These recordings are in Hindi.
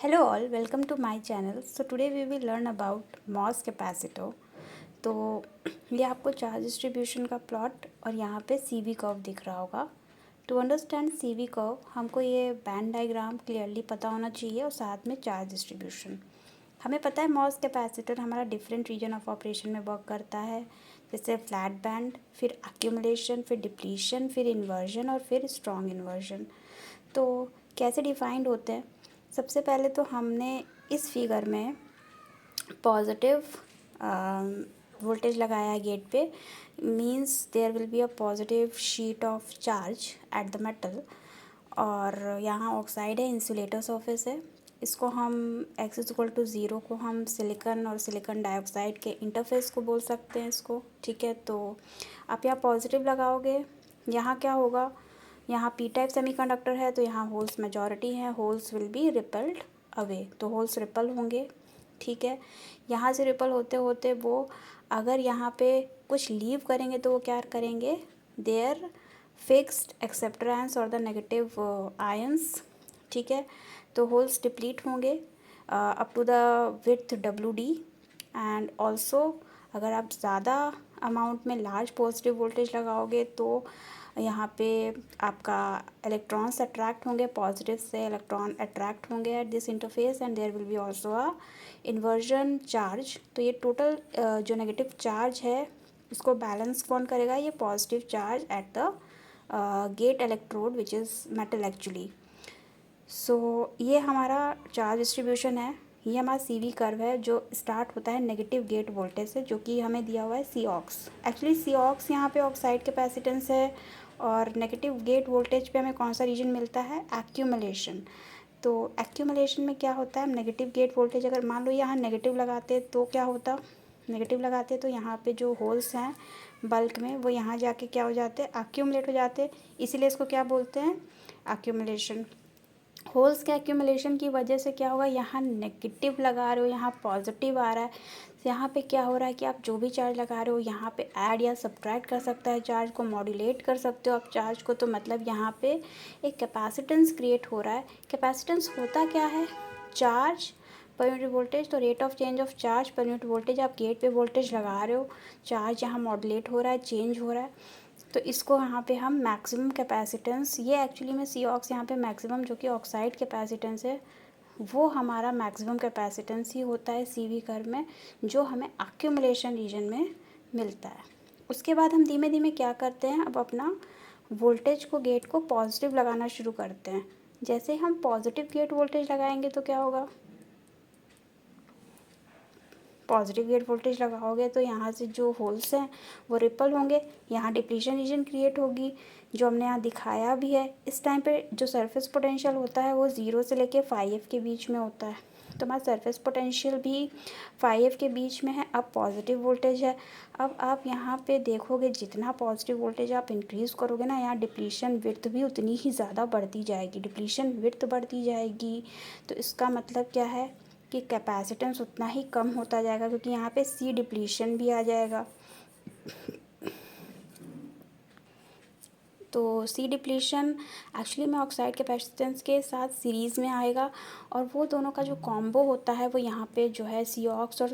Hello all, welcome to my channel. So today we will learn about MOS capacitor. तो ये आपको चार्ज डिस्ट्रीब्यूशन का प्लॉट और यहाँ पे CV कर्व दिख रहा होगा. टू अंडरस्टैंड CV कर्व हमको ये बैंड डायग्राम क्लियरली पता होना चाहिए और साथ में चार्ज डिस्ट्रीब्यूशन. हमें पता है MOS कैपेसिटर हमारा डिफरेंट रीजन ऑफ ऑपरेशन में वर्क करता है, जैसे फ्लैट बैंड, फिर एक्यूमुलेशन, फिर डिप्लीशन, फिर इन्वर्जन और फिर स्ट्रॉन्ग इन्वर्जन. तो कैसे डिफाइंड होते हैं? सबसे पहले तो हमने इस फिगर में पॉजिटिव वोल्टेज लगाया है गेट पे, means there will be a positive sheet of charge at the metal. और यहाँ ऑक्साइड है, इंसुलेटर सरफेस है. इसको हम x इज इक्वल टू 0 को हम सिलिकॉन और सिलिकॉन डाइऑक्साइड के इंटरफेस को बोल सकते हैं इसको. ठीक है, तो आप यहाँ पॉजिटिव लगाओगे. यहाँ क्या होगा, यहाँ पी टाइप सेमीकंडक्टर है तो यहाँ होल्स मेजॉरिटी है, holes will be rippled away, तो होल्स रिपल होंगे. ठीक है, यहाँ से रिपल होते होते वो अगर यहाँ पे कुछ लीव करेंगे तो वो क्या करेंगे, देयर फिक्स्ड एक्सेप्टर आयंस और द नेगेटिव आयंस. ठीक है, तो होल्स डिप्लीट होंगे up to the width WD. And also अगर आप ज़्यादा अमाउंट में लार्ज पॉजिटिव वोल्टेज लगाओगे तो यहाँ पे आपका इलेक्ट्रॉन्स अट्रैक्ट होंगे, पॉजिटिव से इलेक्ट्रॉन अट्रैक्ट होंगे at this interface and there will be also a inversion charge. तो ये टोटल जो नेगेटिव चार्ज है उसको बैलेंस कौन करेगा, ये positive charge at the gate electrode which is metal actually. So ये हमारा चार्ज डिस्ट्रीब्यूशन है. ये हमारा CV कर्व है जो स्टार्ट होता है नेगेटिव गेट वोल्टेज से, जो कि हमें दिया हुआ है COX. एक्चुअली COX यहाँ पे ऑक्साइड कैपेसिटेंस है और नेगेटिव गेट वोल्टेज पे हमें कौन सा रीजन मिलता है, एक्यूमुलेशन. तो एक्यूमुलेशन में क्या होता है, नेगेटिव गेट वोल्टेज अगर मान लो यहाँ नेगेटिव लगाते तो क्या होता, नेगेटिव लगाते तो यहाँ पे जो होल्स हैं बल्क में वो यहाँ जाके क्या हो जाते हैं, एक्यूमुलेट हो जाते. इसीलिए इसको क्या बोलते हैं, एक्यूमुलेशन. होल्स के एक्यूमुलेशन की वजह से क्या होगा, यहाँ नेगेटिव लगा रहे हो, यहाँ पॉजिटिव आ रहा है. यहाँ पे क्या हो रहा है कि आप जो भी चार्ज लगा रहे हो यहाँ पे ऐड या सब्ट्रैक्ट कर सकता है, चार्ज को मॉड्यूलेट कर सकते हो आप चार्ज को. तो मतलब यहाँ पे एक कैपेसिटेंस क्रिएट हो रहा है. कैपेसिटेंस होता क्या है, चार्ज पर यूनिट वोल्टेज. तो rate of change of charge per unit voltage, आप गेट पे वोल्टेज लगा रहे हो, चार्ज यहाँ मॉड्यूलेट हो रहा है, चेंज हो रहा है. तो इसको यहाँ पे हम मैक्सिमम कैपेसिटेंस, ये एक्चुअली में COX यहाँ पे मैक्सिमम जो कि ऑक्साइड कैपेसिटेंस है वो हमारा मैक्सिमम कैपेसिटेंस ही होता है CV कर्व में, जो हमें एक्यूमुलेशन रीजन में मिलता है. उसके बाद हम धीमे धीमे क्या करते हैं, अब अपना वोल्टेज को गेट को पॉजिटिव लगाना शुरू करते हैं. जैसे हम पॉजिटिव गेट वोल्टेज लगाएंगे तो क्या होगा, पॉजिटिव गेट वोल्टेज लगाओगे तो यहाँ से जो होल्स हैं वो रिपल होंगे, यहाँ डिप्लीशन रीजन क्रिएट होगी जो हमने यहाँ दिखाया भी है. इस टाइम पे जो सरफेस पोटेंशियल होता है वो 0 से लेके 5F के बीच में होता है. तो हमारा सरफेस पोटेंशियल भी 5F के बीच में है. अब पॉजिटिव वोल्टेज है. अब आप यहाँ पे देखोगे जितना पॉजिटिव वोल्टेज आप इंक्रीज़ करोगे ना, यहाँ डिप्लीशन विड्थ भी उतनी ही ज़्यादा बढ़ती जाएगी, डिप्लीशन विड्थ बढ़ती जाएगी. तो इसका मतलब क्या है कि कैपेसिटेंस उतना ही कम होता जाएगा, क्योंकि यहाँ पे C डिप्लीशन भी आ जाएगा. तो C डिप्लीशन एक्चुअली में ऑक्साइड कैपेसिटेंस के साथ सीरीज़ में आएगा और वो दोनों का जो कॉम्बो होता है वो यहाँ पे जो है COX और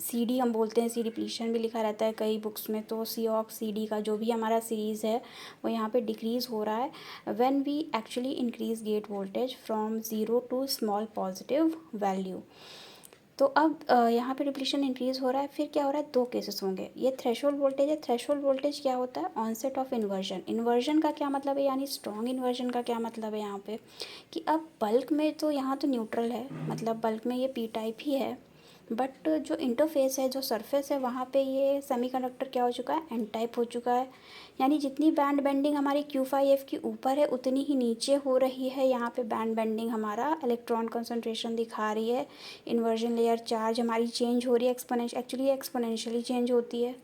CD हम बोलते हैं, C डिप्लीशन भी लिखा रहता है कई बुक्स में. तो COX CD का जो भी हमारा सीरीज़ है वो यहाँ पे डिक्रीज़ हो रहा है when we actually increase gate voltage from 0 to small positive value. तो अब यहाँ पे डिप्लीशन इंक्रीज़ हो रहा है. फिर क्या हो रहा है, दो केसेस होंगे. ये थ्रेशोल्ड वोल्टेज है. थ्रेशोल्ड वोल्टेज क्या होता है, ऑनसेट ऑफ इन्वर्जन. इन्वर्जन का क्या मतलब है, यानी स्ट्रॉन्ग इन्वर्जन का क्या मतलब है यहाँ पे, कि अब बल्क में तो यहाँ तो न्यूट्रल है, मतलब बल्क में ये पी टाइप ही है, बट जो इंटरफेस है, जो सरफेस है, वहाँ पे ये सेमीकंडक्टर क्या हो चुका है, एन टाइप हो चुका है. यानी जितनी बैंड बेंडिंग हमारी Q5F की ऊपर है उतनी ही नीचे हो रही है. यहाँ पे बैंड बेंडिंग हमारा इलेक्ट्रॉन कंसंट्रेशन दिखा रही है. इन्वर्जन लेयर चार्ज हमारी चेंज हो रही है, एक्चुअली एक्सपोनेंशियली चेंज होती है.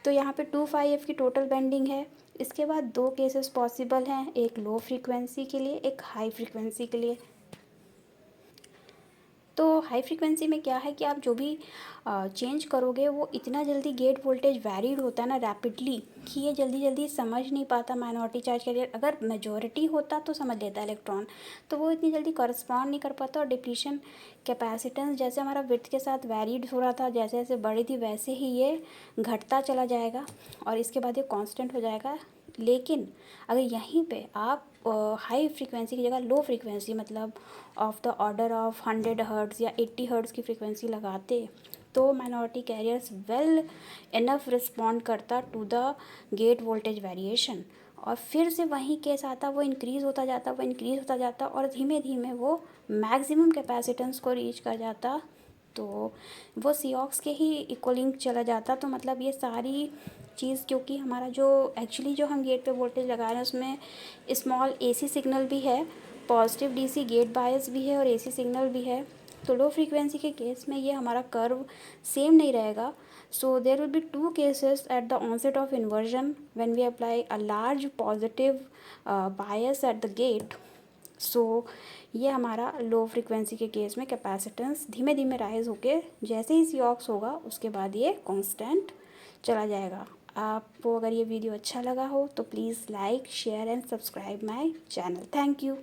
तो यहाँ पे 2,5F की टोटल बेंडिंग है. इसके बाद दो केसेस पॉसिबल हैं, एक लो फ्रीक्वेंसी के लिए, एक हाई फ्रीक्वेंसी के लिए. तो हाई फ्रीक्वेंसी में क्या है कि आप जो भी चेंज करोगे वो इतना जल्दी गेट वोल्टेज वैरीड होता है ना रैपिडली, कि ये जल्दी जल्दी समझ नहीं पाता माइनॉरिटी चार्ज कैरियर। अगर मेजॉरिटी होता तो समझ लेता इलेक्ट्रॉन, तो वो इतनी जल्दी करस्पॉन्ड नहीं कर पाता। और डिप्लीशन कैपेसिटेंस जैसे हमारा विड्थ के साथ वैरीड हो रहा था, जैसे जैसे बढ़ी थी वैसे ही ये घटता चला जाएगा और इसके बाद ये कांस्टेंट हो जाएगा। लेकिन अगर यहीं पे आप हाई फ्रीक्वेंसी की जगह लो फ्रीक्वेंसी, मतलब of the order of 100 hertz या 80 हर्ट्ज़ की फ्रीक्वेंसी लगाते, तो minority carriers well enough respond करता to the gate voltage variation. और फिर से वही केस आता, वो इंक्रीज़ होता जाता, वो इंक्रीज़ होता जाता और धीमे धीमे वो मैक्सिमम कैपेसिटेंस को रीच कर जाता, तो वो सीऑक्स के ही इक्वलिंग चला जाता। तो मतलब ये सारी चीज़, क्योंकि हमारा जो एक्चुअली जो हम गेट पे वोल्टेज लगा रहे हैं उसमें स्मॉल एसी सिग्नल भी है, पॉजिटिव डीसी गेट बायस भी है और एसी सिग्नल भी है। तो लो फ्रीक्वेंसी के केस में ये हमारा कर्व सेम नहीं रहेगा। So there will be two cases at the onset of inversion when we apply a large positive bias at the gate. So ये हमारा लो फ्रीक्वेंसी के केस में कैपेसिटेंस धीमे धीमे राइज होके जैसे ही सीऑक्स होगा उसके बाद ये कांस्टेंट चला जाएगा। आपको अगर ये वीडियो अच्छा लगा हो तो please like share and subscribe my channel. Thank you.